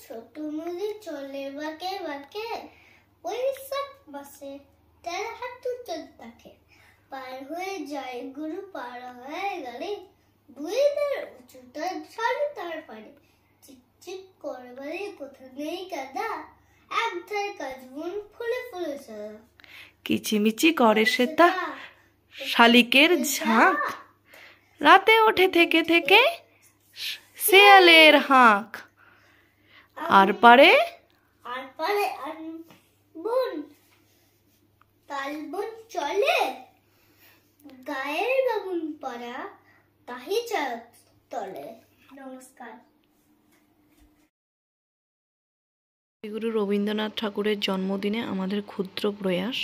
ছোট মুদি চলে বাঁকে বাঁকে, ওই সব বাসে তার হাত চল থাকে। পার হয়ে যায় গুরু, পার হয়ে গেলে দুই ধার উঁচু তার সাড়ে তার পারে। চিকচিক করে বলে কোথা নেই কাদা, এক ধারে কাজবন ফুলে ফুলে সাদা। কিচিমিচি করে সেতা শালিকের ঝাঁক, রাতে ওঠে থেকে থেকে শেয়ালের হাঁক। আর পারে বন তাল বন চলে, গায়ের বাবুন পাড়া তাহি চাঁদ তলে। নমস্কার। গুরু রবীন্দ্রনাথ ঠাকুরের জন্মদিনে আমাদের ক্ষুদ্র প্রয়াস।